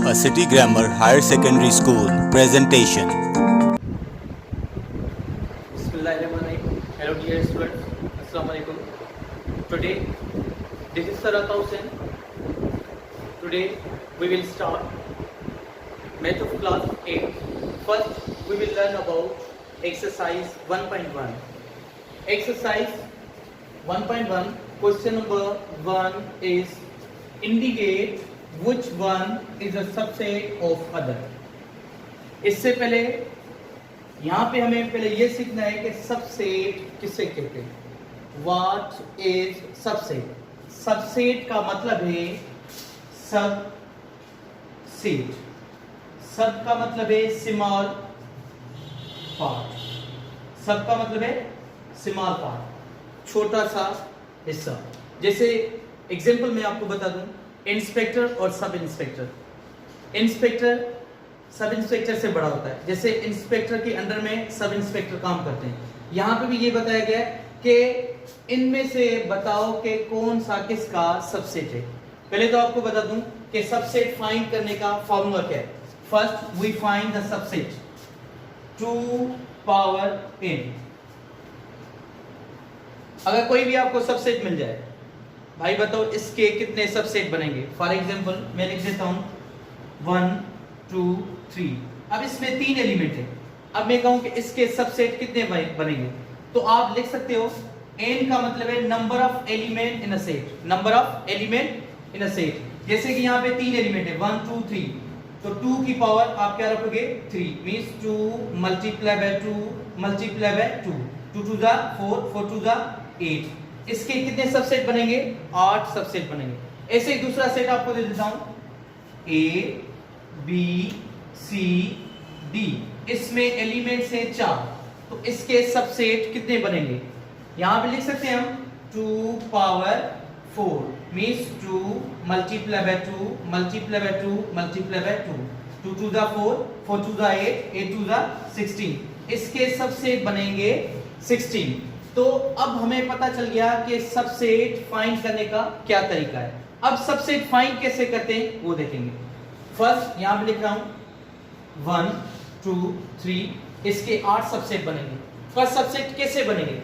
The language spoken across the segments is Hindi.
A City Grammar Higher Secondary School presentation. Bismillahirrahmanirrahim. Hello dear students. Assalamu alaikum. Today this is Sarat Hussain. Today we will start math of class 8. First we will learn about exercise 1.1. Exercise 1.1 question number 1 is indicate which one is a subset of other. इससे पहले यहाँ पे हमें पहले ये सीखना है कि सबसेट किसे कहते हैं. What is subset? सबसेट का मतलब है सब सेट. सब का मतलब है स्मॉल पार्ट. सब का मतलब है स्मॉल पार्ट, छोटा सा हिस्सा. जैसे एग्जांपल मैं आपको बता दूं, इंस्पेक्टर और sub inspector. Inspector sub inspector से बड़ा होता है. जैसे इंस्पेक्टर के अंडर में सब इंस्पेक्टर काम करते हैं. यहाँ पे भी ये बताया गया है कि इनमें से बताओ कि कौन सा किसका सबसेट है. पहले तो आपको बता दूं कि सबसेट फाइंड करने का फॉर्मूला क्या है. First we find the subset 2 power n. अगर कोई भी आपको सबसेट मिल जाए, भाई बताओ इसके कितने सबसेट बनेंगे. फॉर एग्जांपल मैं लिख देता हूं 1 2 3. अब इसमें 3 एलिमेंट है. अब मैं कहूं कि इसके सबसेट कितने बनेंगे, तो आप लिख सकते हो n का मतलब है number of element in a set. Number of element in a set. जैसे कि यहाँ पे 3 एलिमेंट है 1 2 3, तो 2 की पावर आप क्या रखोगे 3, means 2 multiply by 2 multiply by 2, 2 2 जा 4, 4 2 जा 8. इसके कितने सबसेट बनेंगे 8 सबसेट बनेंगे. ऐसे ही दूसरा सेट आपको दे देता हूं A B C D. इसमें एलिमेंट्स हैं 4, तो इसके सबसेट कितने बनेंगे. यहां पे लिख सकते हैं हम 2 power 4 means 2 multiply by 2 multiply by 2 multiply by 2, 2 2 जा 4, 4 2 जा 8, 8 2 जा 16. इसके सबसेट बनेंगे 16. तो अब हमें पता चल गया कि सबसेट फाइंड करने का क्या तरीका है. अब सबसेट फाइंड कैसे करते हैं वो देखेंगे. फर्स्ट यहां पे लिख रहा हूं 1 2 3. इसके 8 सबसेट बनेंगे. फर्स्ट सबसेट कैसे बनेंगे,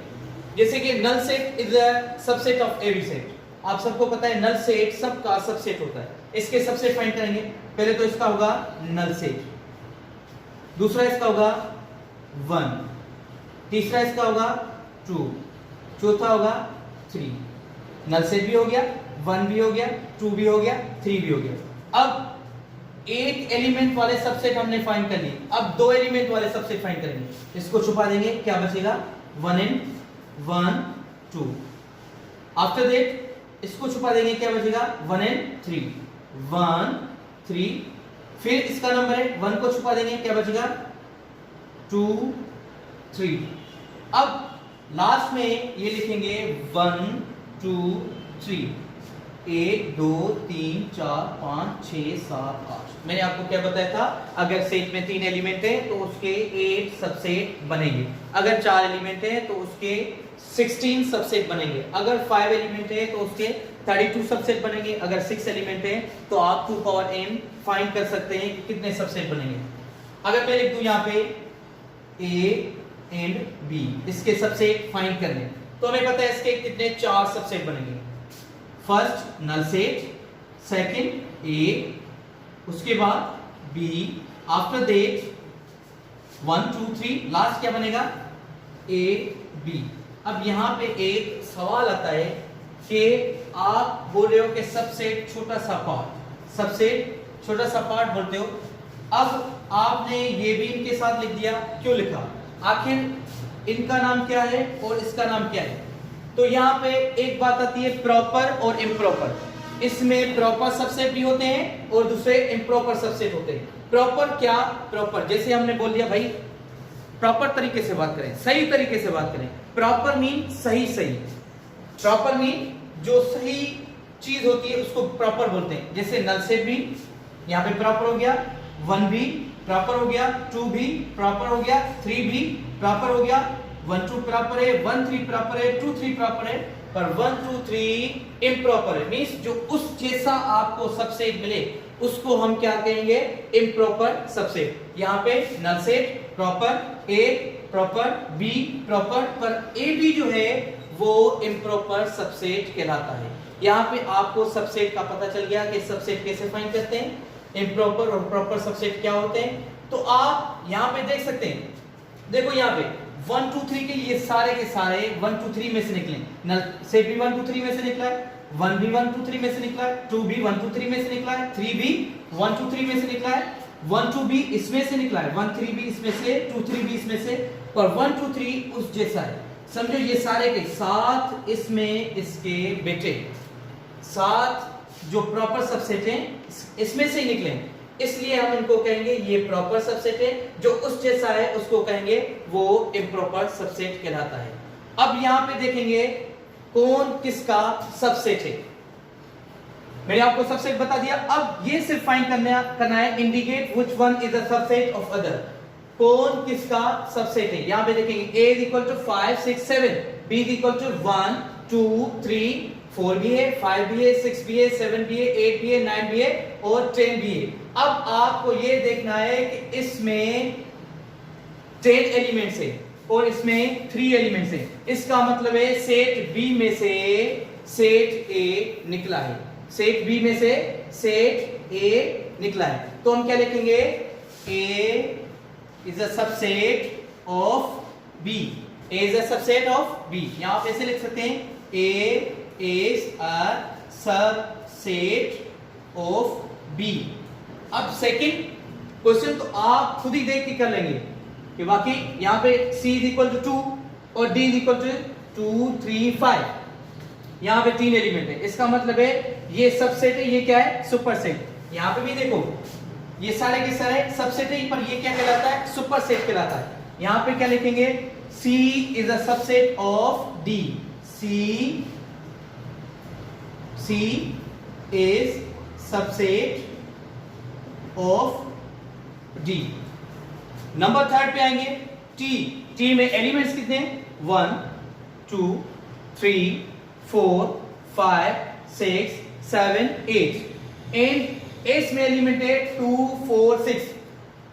जैसे कि null set is the subset of every set. आप सबको पता है नल सेट सबका सबसेट होता है. इसके सबसेट फाइंड करेंगे. पहले तो इसका होगा नल सेट, दूसरा इसका होगा 1, तीसरा इसका होगा 2, चौथा होगा 3. नल सेट भी हो गया, 1 भी हो गया, 2 भी हो गया, 3 भी हो गया. अब एक एलिमेंट वाले सबसेट हमने फाइंड कर लिए. अब 2 एलिमेंट वाले सबसेट फाइंड करेंगे. इसको छुपा देंगे, क्या बचेगा 1 n 1 2. आफ्टर दैट इसको छुपा देंगे, क्या बचेगा 1 n 3 1 3. फिर इसका नंबर है 1 को छुपा देंगे, क्या बचेगा 2 3. अब लास्ट में ये लिखेंगे 1 2 3. 1 2 3 4 5 6 7 8. मैंने आपको क्या बताया था, अगर सेट में 3 एलिमेंट है तो उसके 8 सबसेट बनेंगे. अगर 4 एलिमेंट है तो उसके 16 सबसेट बनेंगे. अगर 5 एलिमेंट है तो उसके 32 सबसेट बनेंगे. अगर 6 एलिमेंट है तो आप 2 पावर n फाइंड कर सकते हैं कि कितने सबसेट बनेंगे. अगर मैं लिख दूं यहाँ पे A एंड B, इसके सबसेट फाइंड करने, तो हमें पता है इसके कितने 4 सबसेट बनेंगे. First null set, second A, उसके बाद B, आफ्टर दैट 1 2 3, लास्ट क्या बनेगा A B. अब यहाँ पे एक सवाल आता है कि आप बोल रहे हो कि सबसेट छोटा सा पार्ट, सबसेट छोटा सा पार्ट बोलते हो. अब आपने ये भी इनके साथ लिख दिया, क्यों लिखा, आखिर इनका नाम क्या है और इसका नाम क्या है. तो यहाँ पे एक बात आती है प्रॉपर और इम्प्रॉपर. इसमें प्रॉपर सबसेट भी होते हैं और दूसरे इम्प्रॉपर सबसेट होते हैं. प्रॉपर क्या, प्रॉपर जैसे हमने बोल दिया भाई प्रॉपर तरीके से बात करें, सही तरीके से बात करें. प्रॉपर मीन सही सही. प्रॉपर मीन जो सही चीज होती है उसको प्रॉपर बोलते हैं. जैसे नल सेट भी यहाँ पे प्रॉपर हो गया, 1 भी प्रॉपर हो गया, 2 भी प्रॉपर हो गया, 3 भी प्रॉपर हो गया, 1 2 प्रॉपर है, 1 3 प्रॉपर है, 2 3 प्रॉपर है, पर 1 2 3 इम्प्रॉपर है, मींस जो उस जैसा आपको सबसेट मिले उसको हम क्या कहेंगे, इम्प्रॉपर सबसेट। यहाँ पे null set proper, A proper, B proper, पर ए बी जो है वो इम्प्रॉपर सबसेट कहलाता है। यहाँ पे आपको सबसेट का पता चल गया कि सबसेट कैसे फाइंड करते हैं, इम्प्रॉपर और प्रॉपर सबसेट क्या होते हैं। तो आप यहाँ पे देख सकते हैं, देखो यहाँ पे 1 2 3 के ये सारे के सारे 1 2 3 में से निकले, नल सेट भी 1 2 3 में से निकला है, 1 भी 1 2 3 में से निकला है, 2 भी 1 2 3 में से निकला है, 3 भी 1 2 3 में से निकला है, 1 2 भी इसमें से निकला है, 1 3 भी इसमें से, 2 3 भी इसमें से, पर 1 2 3 उस जैसा है। समझो ये सारे के साथ इसमें इसके बेटे साथ जो प्रॉपर सबसेट हैं इसमें से ही निकले, इसलिए हम इनको कहेंगे ये प्रॉपर सबसेट है, जो उस जैसा है उसको कहेंगे वो इम्प्रॉपर सबसेट कहलाता है। अब यहां पे देखेंगे कौन किसका सबसेट है। मैंने आपको सबसेट बता दिया, अब ये सिर्फ फाइंड करना है indicate which one is the subset of other, कौन किसका सबसेट है। यहां पे देखेंगे a is equal to 5 6 7, b is equal to 1 2 3 4 भी है, 5 भी है, 6 भी है, 7 भी है, 8 भी है, 9 भी है और 10 भी है। अब आपको ये देखना है कि इसमें 10 एलिमेंट्स है और इसमें 3 एलिमेंट्स है, इसका मतलब है सेट बी में से सेट ए निकला है, सेट बी में से सेट ए निकला है। तो हम क्या लिखेंगे, A is a subset of B, A is a subset of B. यहां पे ऐसे लिख सकते हैं, A is a subset of B। अब सेकंड क्वेश्चन तो आप खुद ही देख के कर लेंगे कि बाकी यहाँ पे C इज इक्वल टू 2 और D इज इक्वल टू 2 3 5, यहाँ पे 3 एलिमेंट है, इसका मतलब है ये सबसेट है, ये क्या है, सुपरसेट। यहाँ पे भी देखो ये सारे के सारे सबसेट है, पर ये क्या कहलाता है, सुपरसेट कहलाता है। यहाँ पे क्या लिखेंगे, C is a subset of D, C is subset of D। Number third पे आएंगे T में एलिमेंट्स कितने, 1 2 3 4 5 6 7 8 एंड S में एलिमेंट है 2 4 6।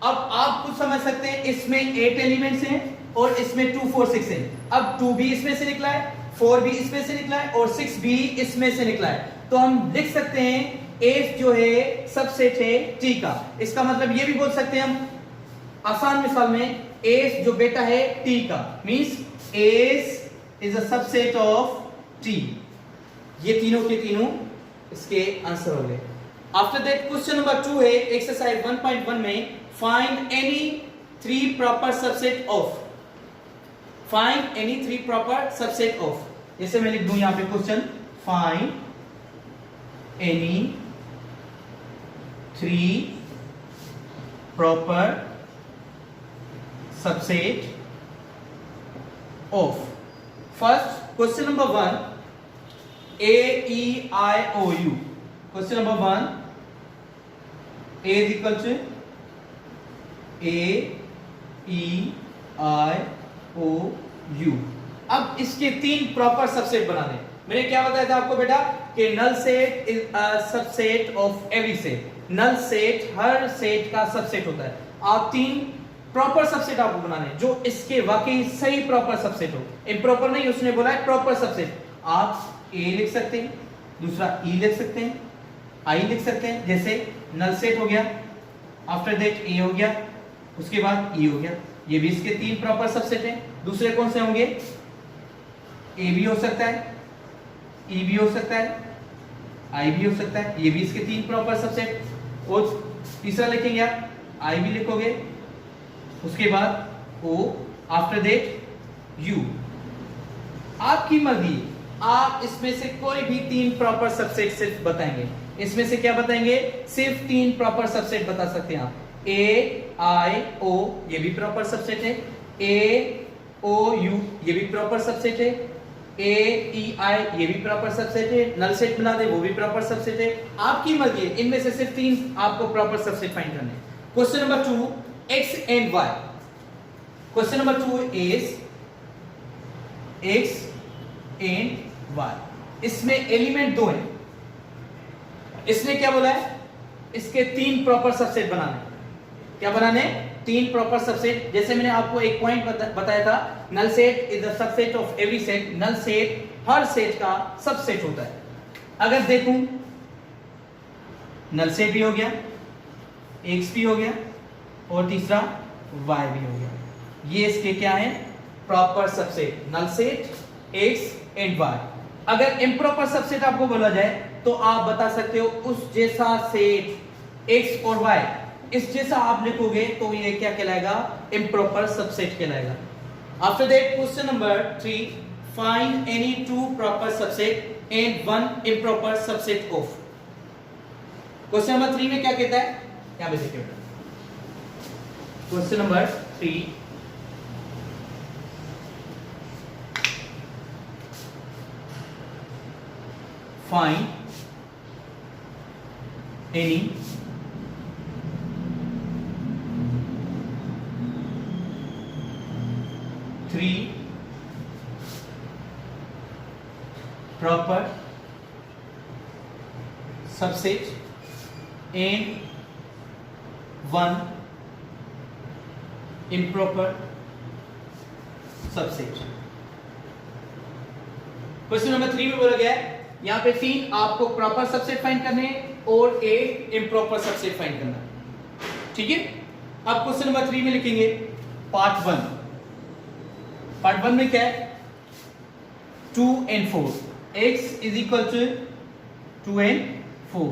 अब आप कुछ समझ सकते हैं, इसमें 8 एलिमेंट्स हैं और इसमें 2 4 6 है। अब 2 भी इसमें से निकला है, 4 भी इसमें से निकला है और 6 भी इसमें से निकला है। तो हम लिख सकते हैं एस जो है सबसेट है टी का। इसका मतलब ये भी बोल सकते हैं हम आसान मिसाल में, एस जो बेटा है टी का, means S is a subset of T. ये तीनों के तीनों इसके आंसर हो गए। आफ्टर दैट क्वेश्चन नंबर 2 है एक्सरसाइज 1.1 में, find any 3 proper subset of, find any 3 proper subset of. जैसे मैं लिख दूं यहां पे question, find any 3 proper subset of. First question number 1, A E I O U। Question number 1, A is equal to A E I O U। अब इसके 3 प्रॉपर सबसेट बना दें। मैंने क्या बताया था आपको बेटा कि null set is a subset of every set. Null set हर सेट का सबसेट होता है। आप 3 प्रॉपर सबसेट आपको बनाने हैं जो इसके वाकई सही प्रॉपर सबसेट हो, इम्प्रॉपर नहीं, उसने बोला है प्रॉपर सबसेट। आप ए लिख सकते हैं, दूसरा ई लिख सकते हैं, आई लिख सकते हैं। जैसे नल सेट हो गया, आफ्टर दैट ए हो गया, उसके बाद ई हो गया। ये भी इसके 3 प्रॉपर सबसेट हैं। दूसरे कौन से होंगे, ए भी हो सकता है, ई भी हो सकता है, आई भी हो सकता है। ये भी इसके 3 प्रॉपर सबसेट। और तीसरा लिखेंगे आप, आई भी लिखोगे, उसके बाद ओ, आफ्टर दैट यू। आपकी मर्जी, आप इसमें से कोई भी 3 प्रॉपर सबसेट सिर्फ बताएंगे। इसमें से क्या बताएंगे, सिर्फ 3 प्रॉपर सबसेट बता सकते हैं आप। ए आई ओ ये भी प्रॉपर सबसेट है, ए ओ यू ये भी प्रॉपर सबसेट है, ए ई आई ये भी प्रॉपर सबसेट है। नल सेट बना दे वो भी प्रॉपर सबसेट है। आपकी मर्जी है, इनमें से सिर्फ 3 आपको प्रॉपर सबसेट फाइंड करने हैं। Question number 2, x and y। Question number 2 is x and Y. इसमें एलिमेंट 2 है। इसने क्या बोला है, इसके 3 प्रॉपर सबसेट बनाने। क्या बनाने? 3 प्रॉपर सबसेट। जैसे मैंने आपको एक पॉइंट बताया था, null set is the subset of every set. Null set हर सेट का सबसेट होता है। अगर देखूं, नल सेट भी हो गया, एक्स भी हो गया, और तीसरा वाई भी हो गया। ये इसके क्या है? Proper subset. Null set, X and Y. अगर इम्प्रॉपर सबसेट आपको बोला जाए तो आप बता सकते हो उस जैसा सेट एक्स और वाई, इस जैसा आप लिखोगे तो ये क्या कहलाएगा? इम्प्रॉपर सबसेट कहलाएगा। After that question number 3, find any 2 proper subset and 1 improper subset of. Question number 3 में क्या कहता है? यहां पे देखिए question number 3, find any three proper subset and 1 improper subset। Question number 3 में बोला गया है यहां पे 3 आपको प्रॉपर सबसेट फाइंड करने और 1 इम्प्रॉपर सबसेट फाइंड करना। ठीक है, अब क्वेश्चन नंबर 3 में लिखेंगे पार्ट 1। पार्ट 1 में क्या है? 2 and 4, x is equal to 2 and 4।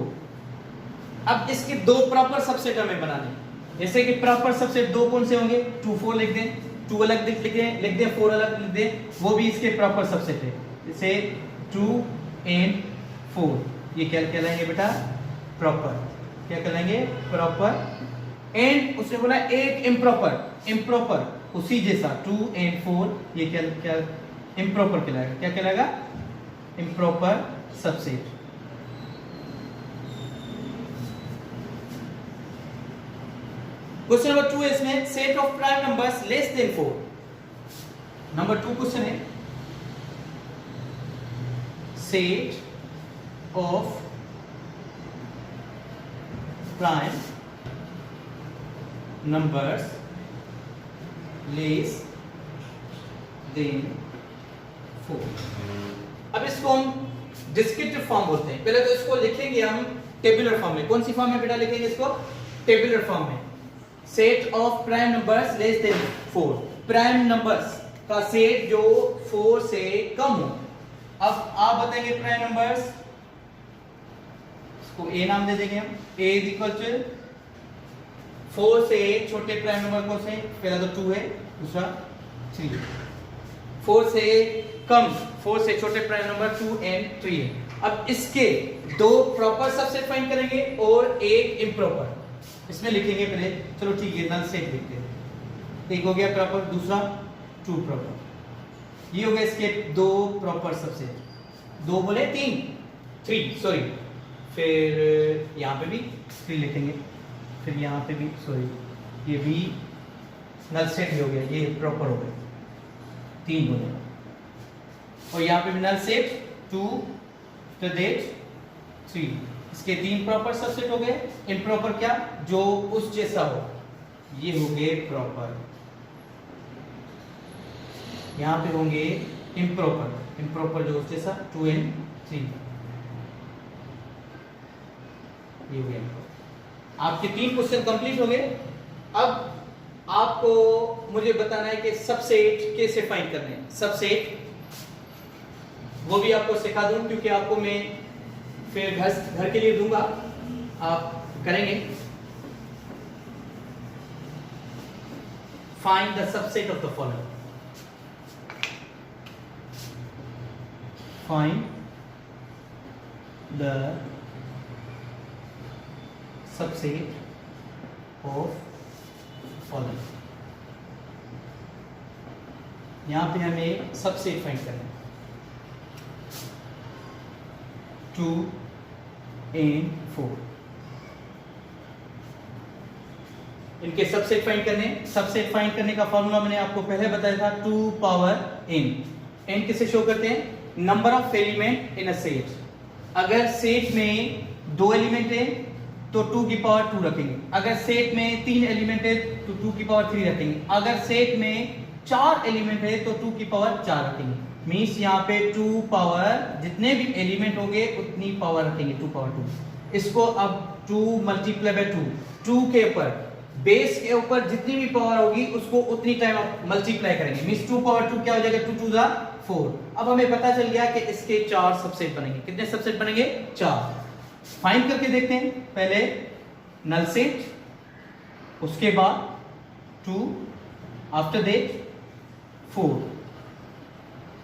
अब इसके 2 प्रॉपर सबसेट हमें बनाने। जैसे कि प्रॉपर सबसेट 2 कौन से होंगे? 2 4 लिख दें, 2 अलग लिख दें, 4 अलग लिख दें, वो भी इसके प्रॉपर सबसेट है। जैसे 2 and 4, ये क्या कहलाएंगे बेटा? प्रॉपर। क्या कहलाएंगे? प्रॉपर। एंड उसने बोला 1 इम्प्रॉपर उसी जैसा 2 and 4, ये क्या इम्प्रॉपर कहलाएगा। क्या कहलाएगा? Improper subset. क्वेश्चन नंबर 2 है इसमें set of prime numbers less than 4। Number 2 question है set of prime numbers less than 4। अब इसको हम डिस्क्रिप्टिव फॉर्म बोलते हैं। पहले तो इसको लिखेंगे हम टेबुलर फॉर्म में। कौन सी फॉर्म में बेटा लिखेंगे इसको? टेबुलर फॉर्म में। Set of prime numbers less than 4, prime numbers का सेट जो 4 से कम हो। अब आप बताएंगे प्राइम नंबर्स, इसको ए नाम दे देंगे हम। ए इज इक्वल टू 4 से छोटे प्राइम नंबर कौन से? पहला तो 2 है, दूसरा 3। 4 से कम, 4 से छोटे प्राइम नंबर 2 and 3 है। अब इसके 2 प्रॉपर सबसेट फाइंड करेंगे और 1 इम्प्रॉपर। इसमें लिखेंगे पहले, चलो ठीक है, नल सेट लिखते हैं। एक हो गया प्रॉपर, दूसरा 2 प्रॉपर। ये हो गया इसके 2 प्रॉपर सबसेट। 2 बोले 3 सॉरी, फिर यहाँ पे भी 3 लिखेंगे, फिर यहाँ पे भी सॉरी, ये भी नल सेट ही हो गया, ये प्रॉपर हो गया, 3 बोले। और यहाँ पे भी नल सेट 2 तो देट 3, इसके 3 प्रॉपर सबसेट हो गए। इम्प्रॉपर क्या? जो उस जैसा हो, ये हो गए प्रॉपर। यहां पे होंगे इम्प्रॉपर जो उस जैसा 2 and 3, ये हो गया। आपके 3 क्वेश्चन कंप्लीट हो गए। अब आपको मुझे बताना है कि सबसेट कैसे फाइंड करने हैं। सबसेट वो भी आपको सिखा दूं, क्योंकि आपको मैं फिर घर के लिए दूंगा, आप करेंगे। Find the subset of the following. Find the subset of following. यहां पे हमें सबसेट फाइंड करना है। 2 and 4, इनके सबसेट फाइंड करने। सबसेट फाइंड करने का फॉर्मूला मैंने आपको पहले बताया था, 2 पावर n। n किसे शो करते हैं? Number of element in a set. अगर सेट में 2 एलिमेंट है तो 2 की पावर 2 रखेंगे। अगर सेट में 3 एलिमेंट है तो 2 की पावर 3 रखेंगे। अगर सेट में 4 एलिमेंट है तो 2 की पावर 4 रखेंगे। मींस यहाँ पे 2 पावर जितने भी एलिमेंट होंगे उतनी पावर रखेंगे, 2 पावर 2। इसको अब 2 मल्टीप्लाई बाय 2 के ऊपर बेस के ऊपर जितनी भी पावर होगी उसको उतनी टाइम आप मल्टीप्लाई करेंगे। मींस 2 पावर 2 क्या हो जाएगा, 2 2 जा 4। अब हमें पता चल गया कि इसके 4 सबसेट बनेंगे। कितने सबसेट बनेंगे, 4। फाइंड करके देखते हैं। पहले नल सेट, उसके बाद 2, आफ्टर दैट 4,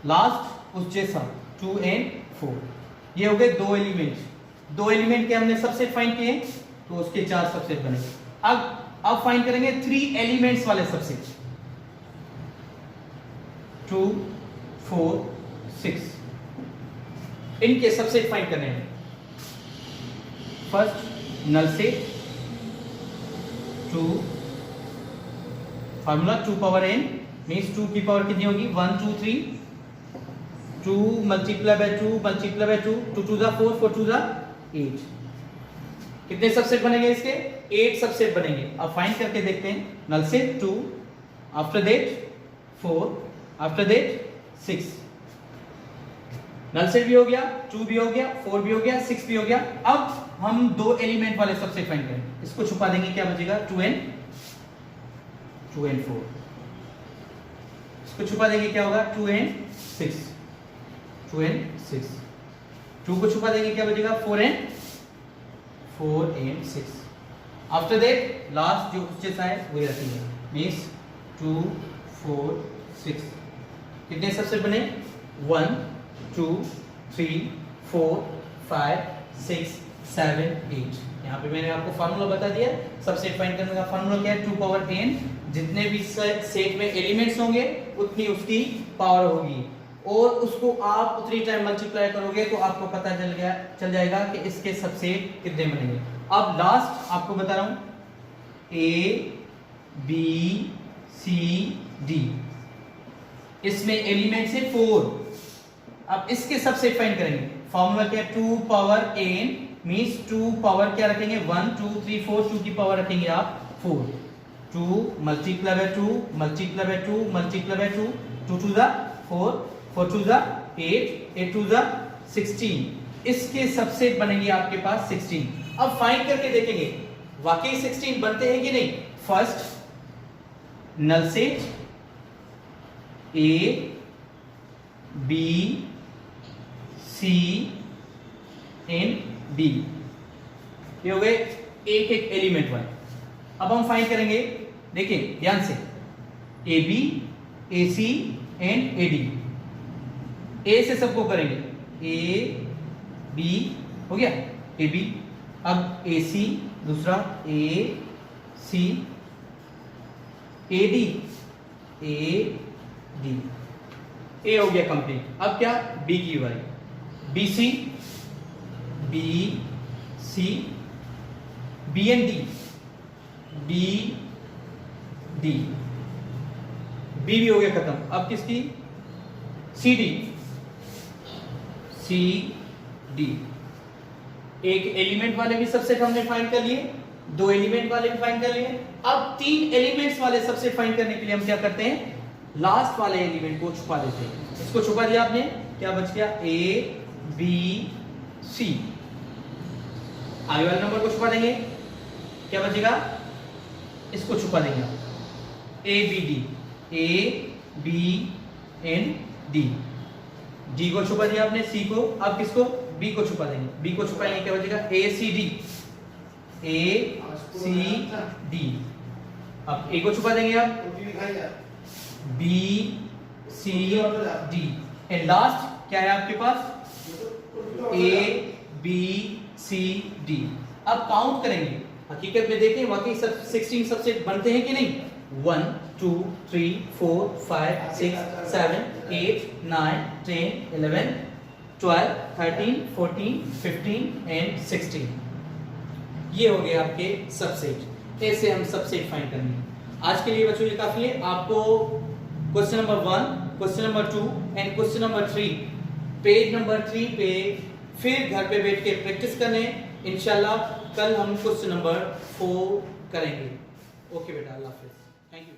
लास्ट उस जैसा 2 एंड 4। ये हो गए 2 एलिमेंट। 2 एलिमेंट के हमने सबसेट फाइंड किए तो उसके 4 सबसेट बनेंगे। अब फाइंड करेंगे 3 एलिमेंट्स वाले सबसेट। 2 4 6 इनके सबसेट फाइंड करने हैं। First null set 2, formula 2 power n means 2 की पावर कितनी होगी, 1 2 3, 2 मल्टीप्लाई बाय 2 मल्टीप्लाई बाय 2, 2 2 जा 4, 4 2 जा 8। कितने सबसेट बनेंगे इसके, 8 सबसेट बनेंगे। अब फाइंड करके देखते हैं। Null set 2, after that 4, after that 6। Null set भी हो गया, 2 भी हो गया, 4 भी हो गया, 6 भी हो गया। अब हम 2 एलिमेंट वाले सबसेट फाइंड करें। इसको छुपा देंगे, क्या बचेगा, 2 and 4। इसको छुपा देंगे, क्या होगा, 2 and 6, 2 and 6। 2 को छुपा देंगे, क्या बचेगा, 4 and 6। आफ्टर दैट लास्ट जो जैसा है वही रखेंगे। मींस 2 4 6। कितने सबसेट बने, 1 2 3 4 5 6 7 8। यहाँ पे मैंने आपको फार्मूला बता दिया। सबसेट फाइंड करने का फार्मूला क्या है, 2 पावर n। जितने भी सेट में एलिमेंट्स होंगे उतनी उसकी पावर होगी और उसको आप उतनी टाइम मल्टीप्लाई करोगे तो आपको पता चल जाएगा कि इसके सबसेट कितने बनेंगे। अब लास्ट आपको बता रहा हूं, A B C D, इसमें एलिमेंट है 4। अब इसके सबसेट फाइंड करेंगे। फॉर्मूला क्या है, 2 पावर n मींस 2 पावर क्या रखेंगे, 1 2 3 4, 2 की पावर रखेंगे आप 4। 2 multiply by 2 multiply by 2 multiply by 2, 2 2 जा 4, 4 2 जा 8, 8 2 जा 16। इसके सबसेट बनेंगे आपके पास 16। अब फाइंड करके देखेंगे वाकई 16 बनते हैं कि नहीं। First null set A B C and D, ये हो गए एक एक एलिमेंट वाले। अब हम फाइंड करेंगे, देखिए ध्यान से, AB AC and AD। A से सबको करेंगे, A B हो गया, AB। अब AC दूसरा, AC AD AD, A हो गया कंप्लीट। अब क्या, B की बारी, BC BC B and D B D, B भी हो गया खत्म। अब किसकी, CD CD। एक एलिमेंट वाले भी सबसेट हमने फाइंड कर लिए, 2 एलिमेंट वाले भी फाइंड कर लिए। अब 3 एलिमेंट्स वाले सबसेट फाइंड करने के लिए हम क्या करते हैं, लास्ट वाले एलिमेंट को छुपा देते हैं। इसको छुपा दिया आपने, क्या बच गया, A B C। आगे वाले नंबर को छुपा देंगे, क्या बचेगा, इसको छुपा देंगे आप, A B D, A B and D। D को छुपा दिया आपने, C को। अब किसको, B को छुपा देंगे। B को छुपाएंगे, क्या बचेगा, A C D, A C D। अब A को छुपा देंगे आप, B C D and last क्या है आपके पास, A B C D। अब काउंट करेंगे, हकीकत में देखें वाकई सब 16 सबसेट बनते हैं कि नहीं। 1 2 3 4 5 6 7 8 9 10 11 12 13 14 15 एंड 16। ये हो गए आपके सबसेट। ऐसे हम सबसेट फाइंड करेंगे। आज के लिए बच्चों ये काफी है। आपको question number 1, question number 2 and question number 3 page number 3 पे फिर घर पे बैठ के प्रैक्टिस करने। इंशाल्लाह कल हम क्वेश्चन नंबर 4 करेंगे। ओके बेटा, अल्लाह हाफिज, थैंक यू।